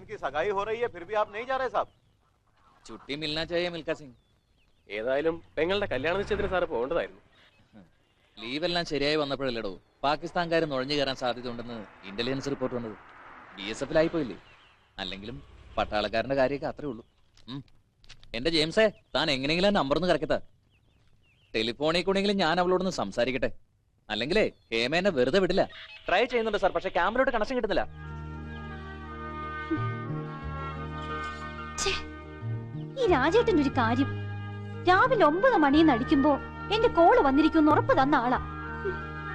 की सगाई हो रही है फिर भी आप नहीं जा रहे साहब? छुट्टी मिलना चाहिए मिल्खा सिंह. ഏതായാലും പെങ്ങളുടെ കല്യാണ നിശ്ചയത്തിന് സാറ് പോകേണ്ടതായിരുന്നു. ലീവ് എല്ലാം ശരിയായി വന്നപ്പോഴല്ലേടോ പാകിസ്ഥാൻകാർ നുഴഞ്ഞു കയറാൻ സാധ്യതയുണ്ടെന്ന് ഇന്റലിജൻസ് റിപ്പോർട്ട് വന്നത്. BSF-ലായി പോയില്ലേ? അല്ലെങ്കിലും പട്ടാളക്കാരന്റെ കാര്യമൊക്കെ അത്രേ ഉള്ളൂ. എന്റെ ജെയിംസേ, താൻ എങ്ങനെയെങ്കിലും നമ്പർ ഒന്ന് കറക്കത്താ. ടെലിഫോണിൽ കൂടെങ്കിലും ഞാൻ അവളോടൊന്ന് സംസാരിക്കട്ടെ. അല്ലെങ്കിലേ ഹേമേനെ വെറുതെ വിടില്ല. ട്രൈ ചെയ്യുന്നുണ്ട് സാർ, പക്ഷെ ക്യാമറയോട് കണക്ഷൻ കിട്ടുന്നില്ല. ഈ രാജേട്ടന്റെ ഒരു കാര്യം, രാവിലെ 9 മണിന്ന് അടിക്കുമ്പോ എന്റെ കോള് വന്നിരിക്കുമെന്ന് ഉറപ്പ് തന്ന ആളാ.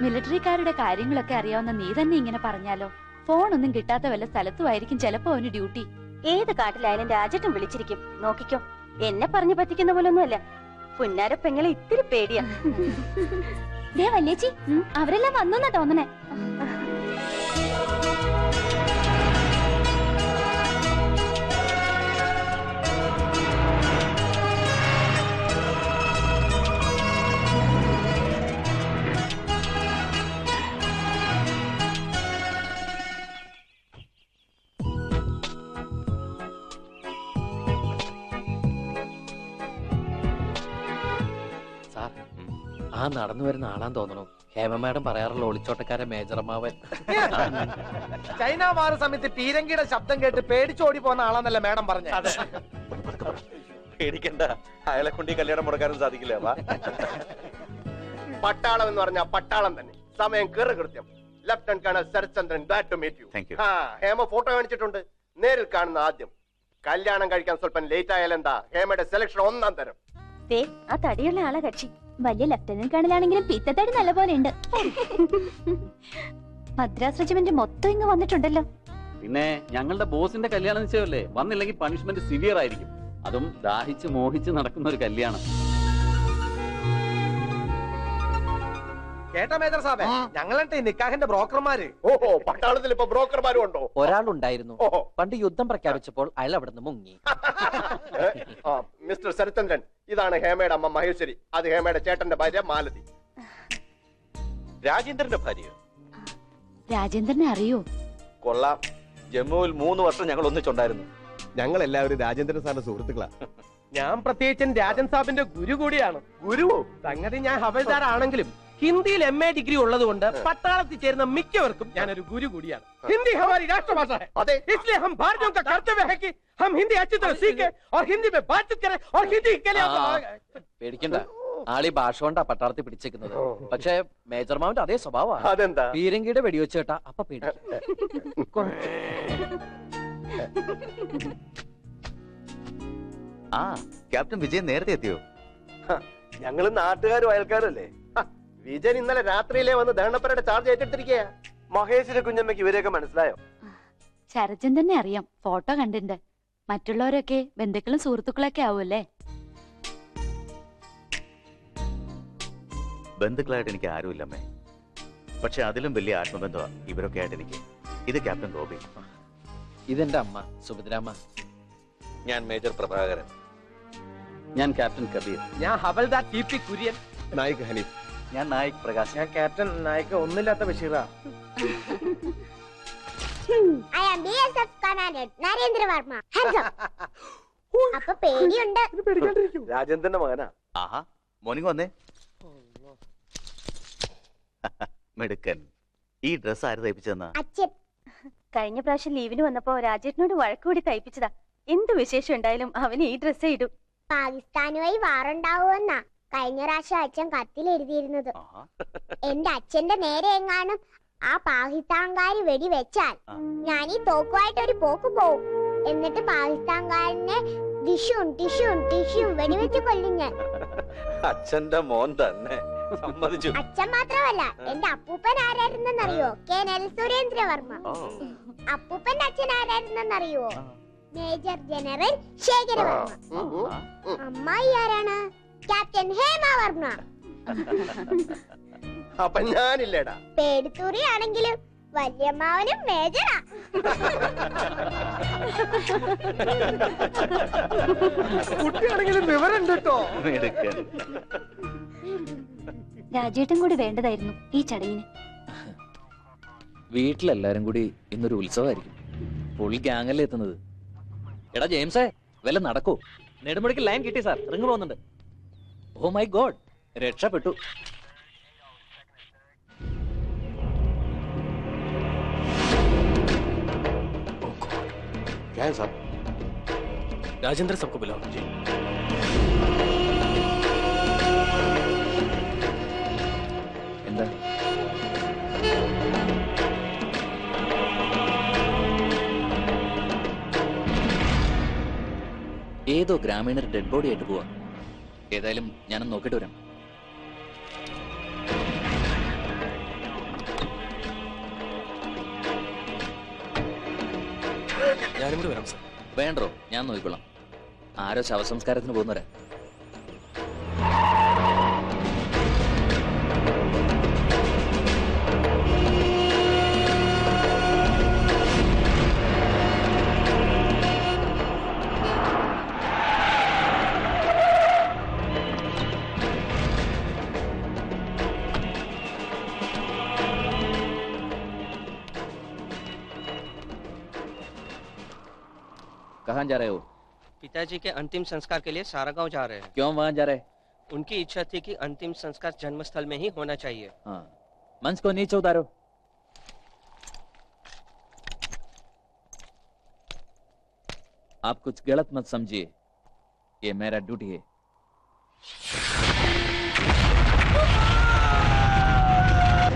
മിലിറ്ററിക്കാരുടെ കാര്യങ്ങളൊക്കെ അറിയാവുന്ന നീ തന്നെ ഇങ്ങനെ പറഞ്ഞാലോ? ഫോണൊന്നും കിട്ടാത്ത വല്ല സ്ഥലത്തുമായിരിക്കും ചിലപ്പോ അവന് ഡ്യൂട്ടി. ഏത് കാട്ടിലായാലും രാജേട്ടൻ വിളിച്ചിരിക്കും. നോക്കിക്കോ, എന്നെ പറഞ്ഞു പറ്റിക്കുന്ന പോലൊന്നുമല്ല. പുന്നാര പെങ്ങളെ ഇത്തിരി പേടിയാ. ദേ വല്യേച്ചി, അവരെല്ലാം വന്നെന്നാ തോന്നണേ. ആ നടന്നു വരുന്ന ആളാന്ന് തോന്നണു. ഹേമ മാഡം പറയാറുള്ള ഒളിച്ചോട്ടക്കാരൻ മേജർ അമ്മാവൻ. ചൈന വാർ സമയത്ത് പീരങ്കിയുടെ ശബ്ദം കേട്ട് പേടിച്ചോടി പോകുന്ന ആളാന്നല്ല മാഡം പറഞ്ഞ. പേടിക്കണ്ട, അയാളെ കൊണ്ട് ഈ കല്യാണം മുടക്കാനും സാധിക്കില്ല. പട്ടാളം എന്ന് പറഞ്ഞാൽ പട്ടാളം തന്നെ. സമയം കൃത്യം. Lieutenant colonel Sarathchandran, glad to meet you. Hema photo കാണിച്ചിട്ടുണ്ട്. നേരിൽ കാണുന്ന ആദ്യം. കല്യാണം കഴിക്കാൻ സ്വല്പം ലേറ്റ് ആയാലെന്താ, ഹേമയുടെ സെലക്ഷൻ 1-ാം തരം. ആ തടിയുള്ള ആളെ കക്ഷി. വലിയ ലെഫ്റ്റനന്റ് കേണലാണെങ്കിലും പിത്തത്തടി നല്ല പോലെ ഉണ്ട്. മദ്രാസ് റെജിമെന്റ് മൊത്തം ഇങ്ങ് വന്നിട്ടുണ്ടല്ലോ. പിന്നെ ഞങ്ങളുടെ ബോസിന്റെ കല്യാണം നിശ്ചയമല്ലേ, വന്നില്ലെങ്കിൽ പണിഷ്മെന്റ് സിവിയർ ആയിരിക്കും. അതും ദാഹിച്ച് മോഹിച്ച് നടക്കുന്ന ഒരു കല്യാണം. കേട്ടോ മേജർ സാബേ, ഞങ്ങളെ നിക്കാഹിന്റെ ബ്രോക്കർമാര്. ഓഹോ, പട്ടാളത്തിൽ ഇപ്പൊ ബ്രോക്കർമാരും ഉണ്ടോ? ഒരാളുണ്ടായിരുന്നു. പണ്ട് യുദ്ധം പ്രഖ്യാപിച്ചപ്പോൾ അയാൾ അവിടെ നിന്ന് മുങ്ങി. മിസ്റ്റർ ശരത്ചന്ദ്രൻ, ഇതാണ് ഹേമയുടെ അമ്മ മഹേശ്വരി. അത് ഹേമയുടെ ചേട്ടന്റെ ഭാര്യ മാലതി. രാജേന്ദ്രന്റെ ഭാര്യ? രാജേന്ദ്രനെ അറിയോ? കൊള്ളാം. ജമ്മുവിൽ 3 വർഷം ഞങ്ങൾ ഒന്നിച്ചുണ്ടായിരുന്നു. ഞങ്ങൾ എല്ലാവരും രാജേന്ദ്രൻ സാറിന്റെ സുഹൃത്തുക്കളാ. ഞാൻ പ്രത്യേകിച്ചും രാജൻ സാബിന്റെ ഗുരു കൂടിയാണ്. ഗുരുവോ? സംഗതി ഞാൻ ഹവൽദാർ ആണെങ്കിലും ഹിന്ദിയിൽ MA ഡിഗ്രി ഉള്ളത് കൊണ്ട് പട്ടാളത്തിൽ ചേരുന്ന മിക്കവർക്കും ഞാനൊരു ഗുരു കൂടിയാണ്. ഹിന്ദി हमारी राष्ट्रभाषा है, इसलिए हम भारतीयों का कर्तव्य है कि हम हिंदी अच्छी तरह सीखें और हिंदी में बातचीत करें और हिंदी के लिए. പേടിക്കണ്ട, ആളി ഭാഷ കൊണ്ടാ പട്ടാളത്തിൽ പിടിച്ചേക്കുന്നത്. പക്ഷെ മേജർ മാവിന്റെ അതേ സ്വഭാവമാണ്. അതെന്താ? പീരങ്കിയുടെ വെടിവെച്ച് കേട്ടാ അപ്പൊ പേടിക്കും. ക്യാപ്റ്റൻ വിജയൻ നേരത്തെ എത്തിയോ? ഞങ്ങള് നാട്ടുകാരും അയൽക്കാരല്ലേ. വിജയൻ ഇന്നലെ രാത്രിയിലെ വന്ന് ദഹനപ്പരയുടെ ചാർജ് ഏറ്റെടുത്തിരിക്കുക. മഹേഷിന്റെ കുഞ്ഞമ്മയ്ക്ക് ഇവരെയൊക്കെ മനസ്സിലായോ? ശരജൻ തന്നെ അറിയാം, ഫോട്ടോ കണ്ടിട്ടുണ്ട്. മറ്റുള്ളവരൊക്കെ ബന്ധുക്കളും സുഹൃത്തുക്കളൊക്കെ ആവുമല്ലേ? ബന്ധുക്കളായിട്ട് എനിക്ക് ആരുമില്ലമ്മേ. പക്ഷെ അതിലും വലിയ ആത്മബന്ധമാണ് ഇവരൊക്കെ ആയിട്ട് എനിക്ക്. ഇത് ക്യാപ്റ്റൻ ഗോപി. ഇതെന്റെ അമ്മ സുഭദ്രാമ്മ. ഞാൻ മേജർ പ്രഭാകരൻ. ഞാൻ ക്യാപ്റ്റൻ കബീർ. ഞാൻ ഹവൽദാർ TP കുര്യൻ. നായിക് ഹനീഫ്. ഞാൻ നായിക് പ്രകാശ്. ഞാൻ ക്യാപ്റ്റൻ നായിക് ഒന്നില്ലാത്ത ബഷീറ. I am BSF Commandant Narendra Varma. അപ്പൊ പേടിയുണ്ട്. രാജേന്ദ്രന്റെ മകനാ. ആഹാ, മോർണിംഗ് വന്നേ. മെടുക്കൻ. ഈ ഡ്രസ് ആര് തയ്പ്പിച്ചെന്നാ? അച്ഛൻ. കഴിഞ്ഞ പ്രാവശ്യം ലീവിന് വന്നപ്പോ രാജേട്ടനോട് വഴക്കുകൂടി തയ്പ്പിച്ചതാ. എന്ത് വിശേഷം ഉണ്ടായാലും അവന് ഈ ഡ്രസ്സേ ഇടും. പാകിസ്ഥാനുമായി വാറുണ്ടാവുമെന്നാ കഴിഞ്ഞ പ്രാവശ്യം അച്ഛൻ കത്തിൽ എഴുതിയിരുന്നത്. എന്റെ അച്ഛന്റെ നേരെ എങ്ങാനും ആ പാകിസ്ഥാൻകാര് വെടിവെച്ചാൽ ഞാൻ ഈ തോക്കുമായിട്ട് ഒരു പോക്ക് പോവും. എന്നിട്ട് പാകിസ്ഥാൻകാരനെ ടിഷ്യൂം ടിഷ്യൂം ടിഷ്യൂം വെടിവെച്ച് കൊല്ലും ഞാൻ. അച്ഛന്റെ മോൻ തന്നെ സമ്മതിച്ചു. അച്ഛൻ മാത്രമല്ല, എന്റെ അപ്പൂപ്പൻ ആരായിരുന്നെന്നറിയോ? കേണൽ സുരേന്ദ്രവർമ്മ. അപ്പൂപ്പന്റെ അച്ഛൻ ആരായിരുന്നെന്നറിയോ? Major general Sekhara Varma. അമ്മായി ആരാണ്? ക്യാപ്റ്റൻ ഹേമവർമ്മ. അപ്പൊ ഞാനില്ലേടാ. പേടിത്തൂറി ആണെങ്കിലും വല്യമ്മാവനും മേജറാ. കുട്ടിയാണെങ്കിലും വിവരം കേട്ടോ. രാജേട്ടൻ കൂടി വേണ്ടതായിരുന്നു ഈ ചടങ്ങിന്. വീട്ടിലെല്ലാരും കൂടി ഇന്നൊരു ഉത്സവമായിരിക്കും. ഫുൾ ഗ്യാങ് അല്ലേ എത്തുന്നത്. എടാ ജെയിംസേ, വല്ല നടക്കൂ. നെടുമുടിക്ക് ലൈൻ കിട്ടി സാർ, റിങ് പോകുന്നുണ്ട്. ഓ മൈ ഗോഡ്, രക്ഷപ്പെട്ടു. क्या है साहब? राजेंद्र सबको बुलाओ जी. എന്താ? ഏതോ ഗ്രാമീണർ ഡെഡ് ബോഡി ആയിട്ട് പോവാ. ഏതായാലും ഞാനൊന്ന് നോക്കിട്ട് വരാം. ഞാനും കൂടി വരാം സാർ. വേണ്ടോ, ഞാൻ നോക്കിക്കൊള്ളാം. ആരോ ശവസംസ്കാരത്തിന് പോകുന്നവരാ. कहाँ जा रहे हो? पिताजी के अंतिम संस्कार के लिए सारा गांव जा रहे हैं। क्यों वहाँ जा रहे? उनकी इच्छा थी कि अंतिम संस्कार जन्मस्थल में ही होना चाहिए। हाँ, मंच को नीचे उतारो. आप कुछ गलत मत समझिए, ये मेरा ड्यूटी है.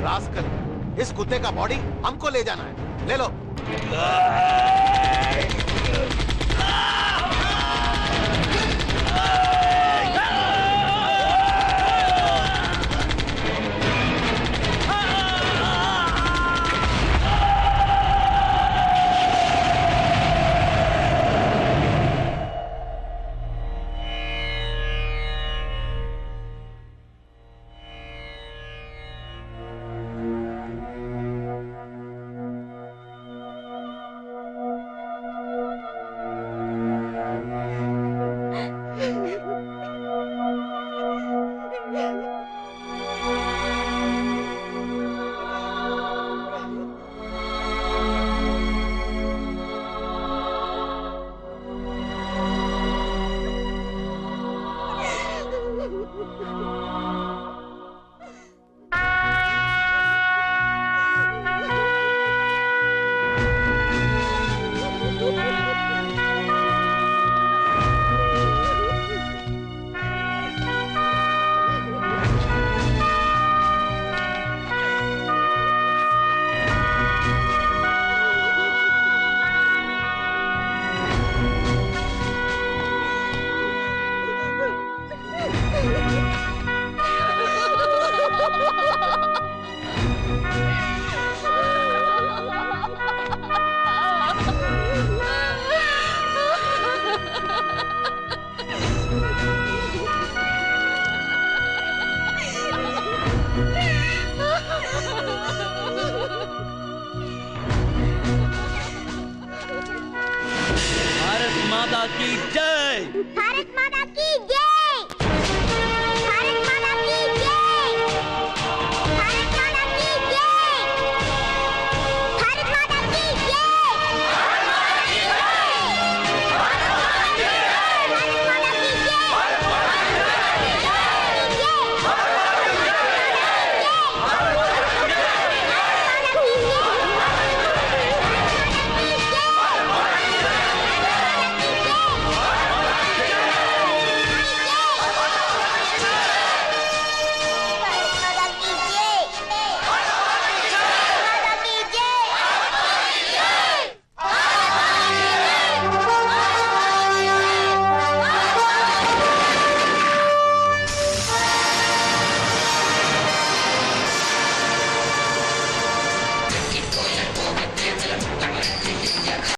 रास्कल, इस कुत्ते का बॉडी हमको ले जाना है. ले लो. भारत माता की जय.